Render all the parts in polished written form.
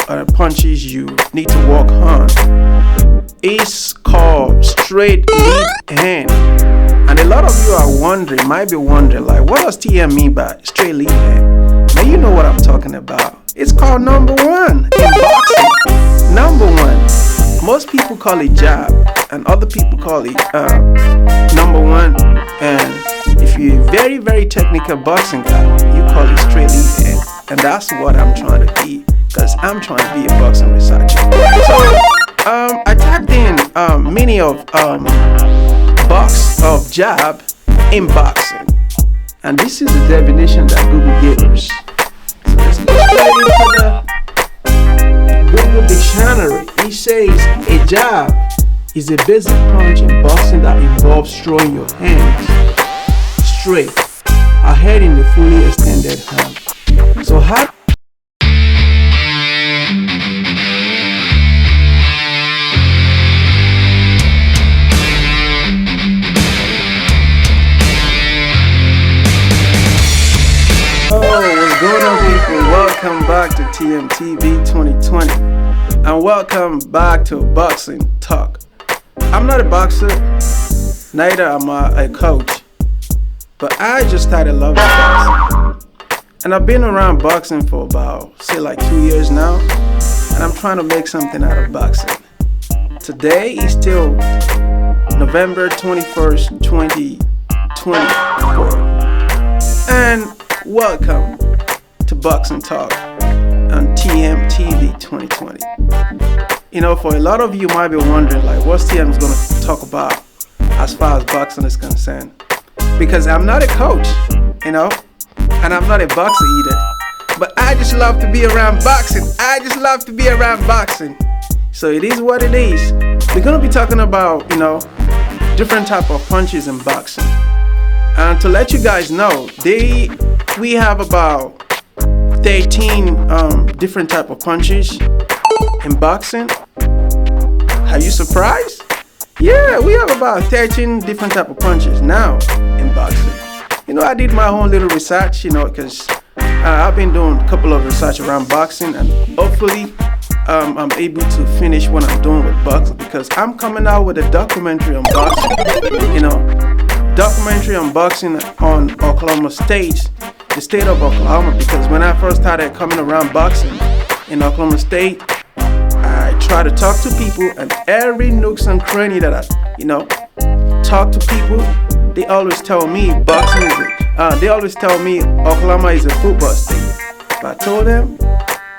punches you need to work on is called straight lead hand. And a lot of you are wondering, might be wondering, like, what does TM mean by straight lead hand? Now you know what I'm talking about. It's called number one in boxing. Number one. Most people call it jab, and other people call it number one. And if you're a very, very technical boxing guy, you call it straight lead hand. And that's what I'm trying to be, because I'm trying to be a boxing researcher. So I typed in meaning of box of jab in boxing, and this is the definition that Google gave us. So let's go straight into the Google dictionary. It says a jab is a basic punch in boxing that involves throwing your hands straight ahead in the fully extended hand. So how what's going on, people? Welcome back to TMTV 2020, and welcome back to Boxing Talk. I'm not a boxer, neither am I a coach, but I just started loving boxing. And I've been around boxing for about, say, like 2 years now, and I'm trying to make something out of boxing. Today is still November 21st, 2024, and welcome to Boxing Talk on TMTV 2020. You know, for a lot of you might be wondering, like, what's TM going to talk about as far as boxing is concerned? Because I'm not a coach, you know, and I'm not a boxer either. But I just love to be around boxing. So it is what it is. We're going to be talking about, you know, different type of punches in boxing. And to let you guys know, we have about 13 different type of punches in boxing. Are you surprised? Yeah, we have about 13 different type of punches now in boxing. You know, I did my own little research, you know, because I've been doing a couple of research around boxing, and hopefully I'm able to finish what I'm doing with boxing, because I'm coming out with a documentary on boxing, you know, documentary on boxing on Oklahoma State, the state of Oklahoma, because when I first started coming around boxing in Oklahoma State, I try to talk to people, and every nooks and cranny that I, you know, talk to people, they always tell me boxing is they always tell me Oklahoma is a football state. But I told them,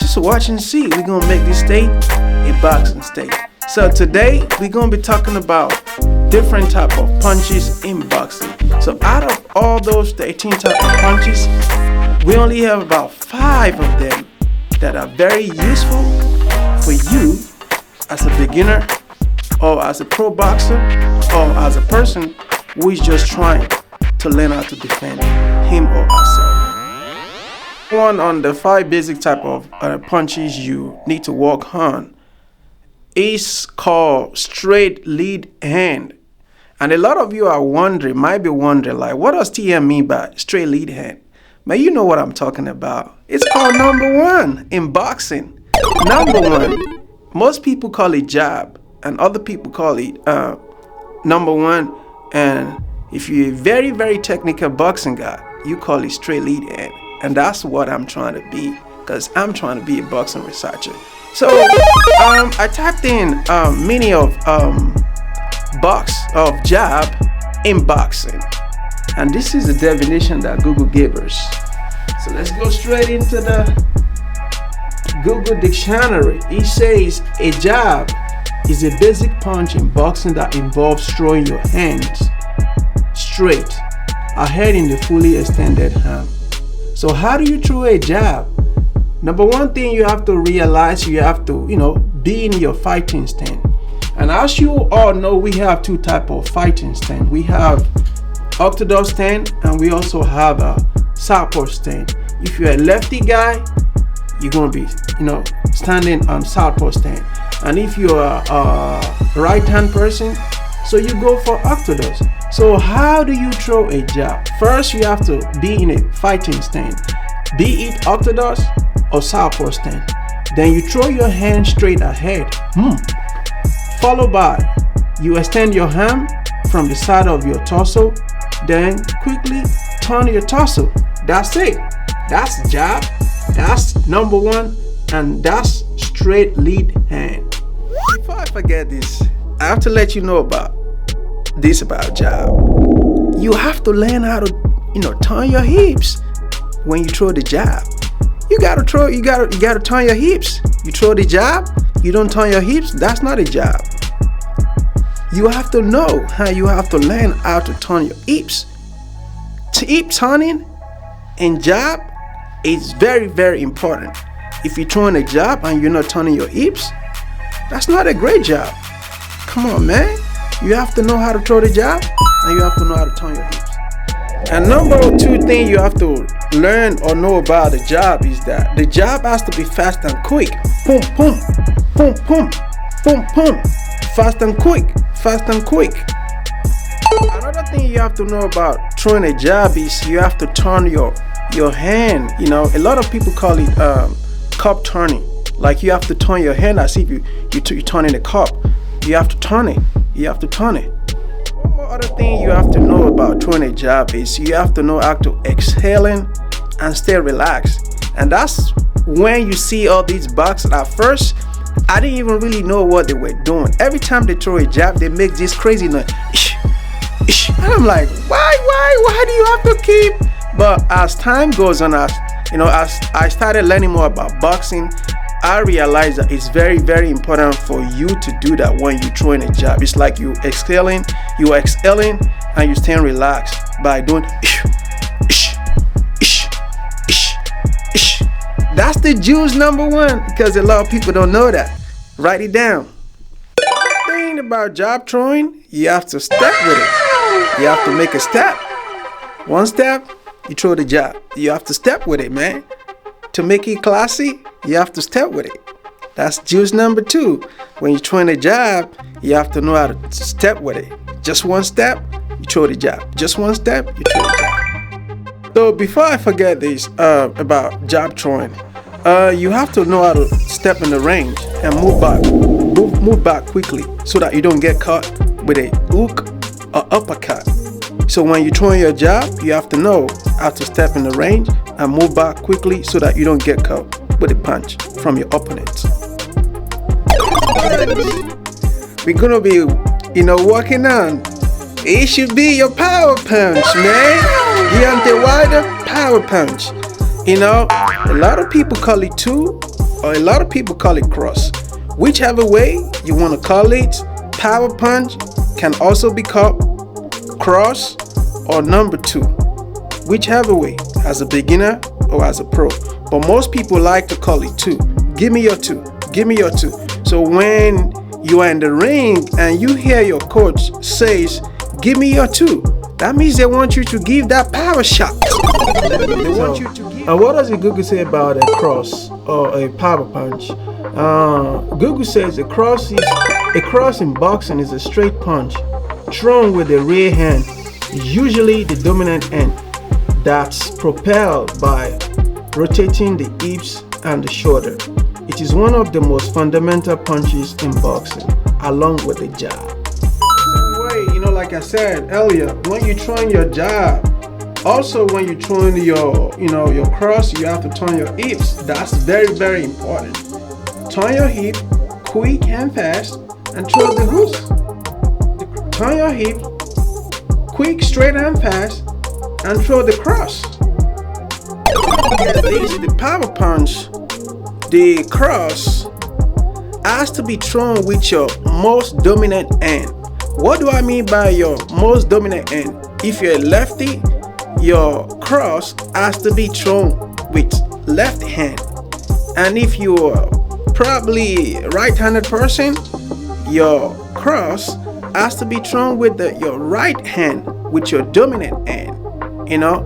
just watch and see, we're gonna make this state a boxing state. So today we're gonna be talking about different type of punches in boxing. So out of all those 13 type of punches, we only have about 5 of them that are very useful for you as a beginner, or as a pro boxer, or as a person who is just trying to learn how to defend him or herself. One on the 5 basic type of punches you need to work on is called straight lead hand. And a lot of you are wondering, might be wondering, like, what does TM mean by straight lead hand? Man, you know what I'm talking about. It's called number one in boxing. Number one. Most people call it jab, and other people call it number one. And if you're a very, very technical boxing guy, you call it straight lead hand. And that's what I'm trying to be, because I'm trying to be a boxing researcher. So I typed in meaning of box of jab in boxing, and this is the definition that Google gave us. So let's go straight into the Google dictionary. It says a jab is a basic punch in boxing that involves throwing your hands straight ahead in the fully extended hand. So how do you throw a jab? Number one thing you have to realize, you have to, you know, be in your fighting stand. And as you all know, we have 2 type of fighting stand. We have orthodox stand, and we also have a southpaw stand. If you're a lefty guy, you're gonna be, you know, standing on southpaw stand. And if you're a right-hand person, so you go for orthodox. So how do you throw a jab? First, you have to be in a fighting stand, be it orthodox or southpaw stand. Then you throw your hand straight ahead. Followed by, you extend your hand from the side of your torso. Then quickly turn your torso. That's it. That's jab. That's number one. And that's straight lead hand. Before I forget this, I have to let you know about jab. You have to learn how to, turn your hips when you throw the jab. You gotta turn your hips. You throw the jab, you don't turn your hips, that's not a jab. You have to know how you have to learn how to turn your hips. Hip turning and jab is very, very important. If you're throwing a jab and you're not turning your hips, that's not a great jab. Come on, man. You have to know how to throw the jab and you have to know how to turn your hips. And number two thing you have to learn or know about the jab is that the jab has to be fast and quick. Boom, boom, boom, boom, boom, boom. Fast and quick, fast and quick. Another thing you have to know about throwing a jab is you have to turn your hand. A lot of people call it cup turning. Like you have to turn your hand as if you're turning a cup. You have to turn it. You have to turn it. One more other thing you have to know about throwing a jab is you have to know how to exhaling and stay relaxed. And that's when you see all these boxers. At first, I didn't even really know what they were doing. Every time they throw a jab, they make this crazy noise. And I'm like, why do you have to keep? But as time goes on, as I started learning more about boxing, I realized that it's very, very important for you to do that when you're throwing a jab. It's like you're exhaling, and you're staying relaxed by doing. That's the juice number one, because a lot of people don't know that. Write it down. The thing about jab throwing, you have to step with it. You have to make a step. One step, you throw the jab. You have to step with it, man. To make it classy, you have to step with it. That's juice number two. When you're throwing a jab, you have to know how to step with it. Just one step, you throw the jab. Just one step, you throw the jab. So before I forget this about jab throwing, you have to know how to step in the range and move back quickly so that you don't get caught with a hook or uppercut. So when you're throwing your jab, you have to know how to step in the range and move back quickly so that you don't get caught with a punch from your opponent. We're gonna be, working on. It should be your power punch, man. Deontay Wilder power punch. A lot of people call it two, or a lot of people call it cross. Whichever way you want to call it, power punch can also be called cross or number two. Whichever way, as a beginner or as a pro. But most people like to call it two. Give me your two. Give me your two. So when you are in the ring and you hear your coach says, give me your two, that means they want you to give that power shot. They want you to give. And what does Google say about a cross or a power punch? Google says a cross in boxing is a straight punch thrown with the rear hand, usually the dominant hand, that's propelled by rotating the hips and the shoulder. It is one of the most fundamental punches in boxing, along with the jab. Like I said earlier, when you're throwing your jab, also when you're throwing your cross, you have to turn your hips. That's very, very important. Turn your hip quick and fast and throw the hooks. Turn your hip quick, straight and fast and throw the cross. The power punch, the cross, has to be thrown with your most dominant hand. What do I mean by your most dominant hand? If you're a lefty, your cross has to be thrown with left hand. And if you're probably a right-handed person, your cross has to be thrown with your right hand, with your dominant hand.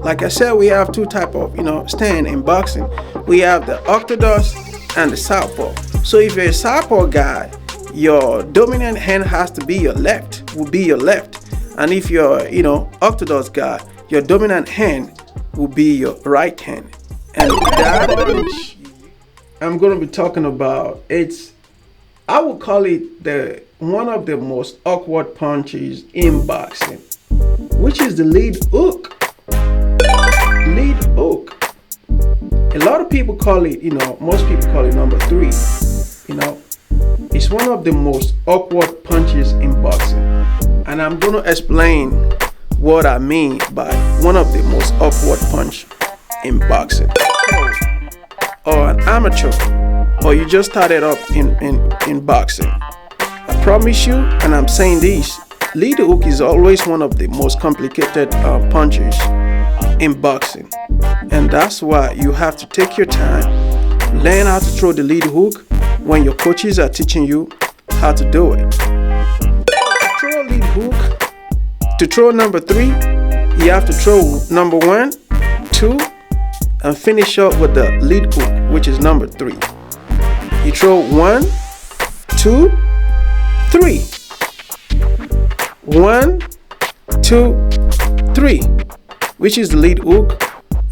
Like I said, we have two type of, stand in boxing. We have the orthodox and the southpaw. So if you're a southpaw guy, your dominant hand has to be your left, will be your left. And if you're, orthodox guy, your dominant hand will be your right hand. And that punch, I'm gonna be talking about, I would call it the one of the most awkward punches in boxing, which is the lead hook. Lead hook. A lot of people call it, most people call it number three. It's one of the most awkward punches in boxing. And I'm gonna explain what I mean by one of the most awkward punch in boxing. Or an amateur, or you just started up in boxing. I promise you, and I'm saying this, lead hook is always one of the most complicated punches in boxing. And that's why you have to take your time, learn how to throw the lead hook when your coaches are teaching you how to do it. To throw a lead hook, to throw number three, you have to throw number 1, 2, and finish up with the lead hook, which is number 3. You throw 1, 2, 3. 1, 2, 3, which is the lead hook,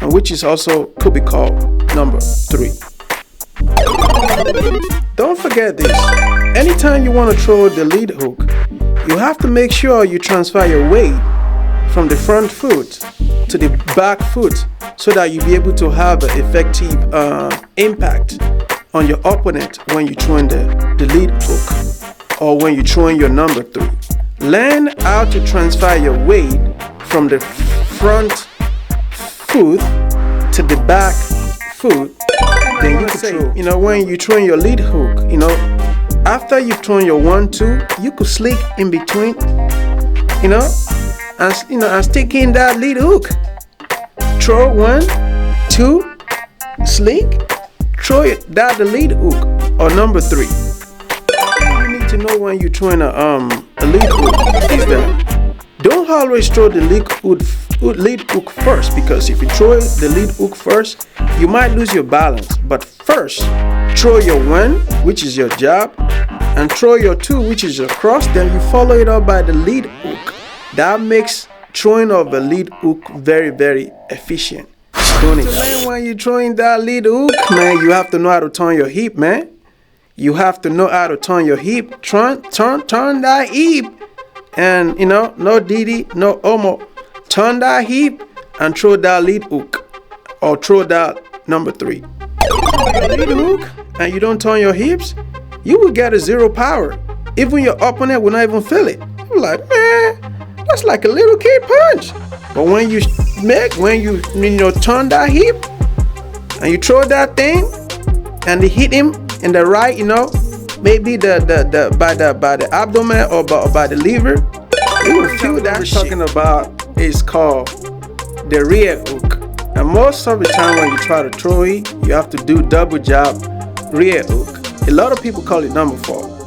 and which is also could be called number 3. Don't forget this. Anytime you want to throw the lead hook, you have to make sure you transfer your weight from the front foot to the back foot so that you'll be able to have an effective impact on your opponent when you're throwing the lead hook or when you're throwing your number 3. Learn how to transfer your weight from the front foot to the back foot. Then you can throw, when you're throwing your lead hook, after you've thrown your 1, 2, you could slick in between, and stick in that lead hook. Throw 1, 2, slick, throw it that the lead hook or number 3. You need to know when you're throwing a lead hook is that don't always throw the lead hook first, because if you throw the lead hook first, you might lose your balance. But first, throw your 1, which is your jab, and throw your 2, which is your cross. Then you follow it up by the lead hook. That makes throwing of a lead hook very, very efficient. Man, when you're throwing that lead hook, man, you have to know how to turn your hip, man. You have to know how to turn your hip. Turn that hip. And, no Didi, no Omo. Turn that hip and throw that lead hook. Or throw that number 3. Lead hook and you don't turn your hips, you will get a 0 power. Even your opponent will not even feel it. You're like, man, that's like a little kid punch. But when you turn that hip and you throw that thing and you hit him in the right, maybe the by the abdomen or by the liver, you will feel that shit. Talking about is called the rear hook. And most of the time when you try to throw it, you have to do double jab rear hook. A lot of people call it number 4.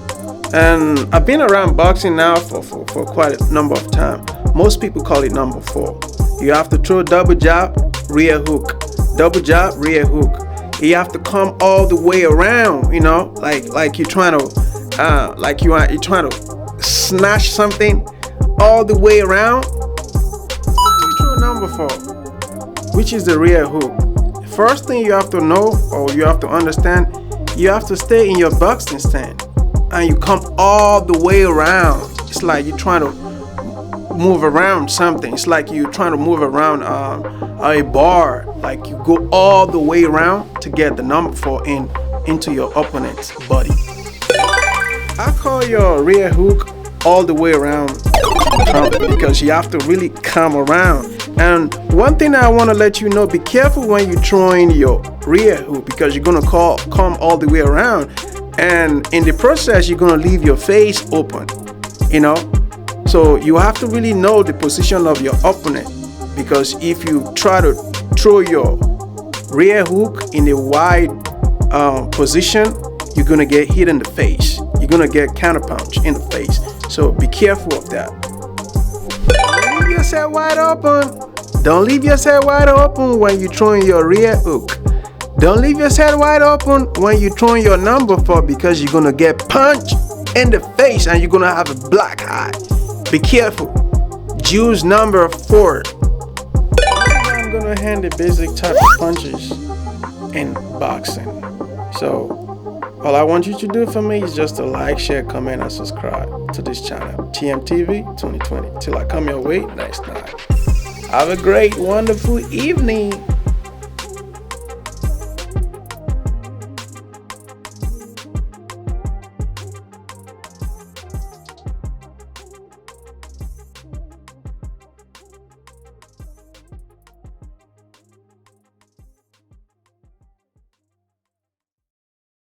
And I've been around boxing now for quite a number of time. Most people call it number 4. You have to throw double jab rear hook. Double jab rear hook. You have to come all the way around, like you're trying to you're trying to snatch something all the way around. You throw number 4, which is the rear hook. First thing you have to know, or you have to understand, you have to stay in your boxing stand and you come all the way around. It's like you're trying to move around something. It's like you're trying to move around a bar. Like you go all the way around to get the number 4 into your opponent's body. I call your rear hook all the way around because you have to really come around. And one thing I want to let you know, be careful when you're throwing your rear hook, because you're going to come all the way around, and in the process you're going to leave your face open, so you have to really know the position of your opponent, because if you try to throw your rear hook in a wide position, you're going to get hit in the face. You're going to get counterpunch in the face. So be careful of that. Don't leave yourself wide open. Don't leave yourself wide open when you're throwing your rear hook. Don't leave yourself wide open when you're throwing your number 4, because you're going to get punched in the face and you're going to have a black eye. Be careful. Choose number 4. I'm going to hand the basic type of punches in boxing. So all I want you to do for me is just to like, share, comment, and subscribe to this channel, TMTV 2020. Till I come your way next time. Have a great, wonderful evening.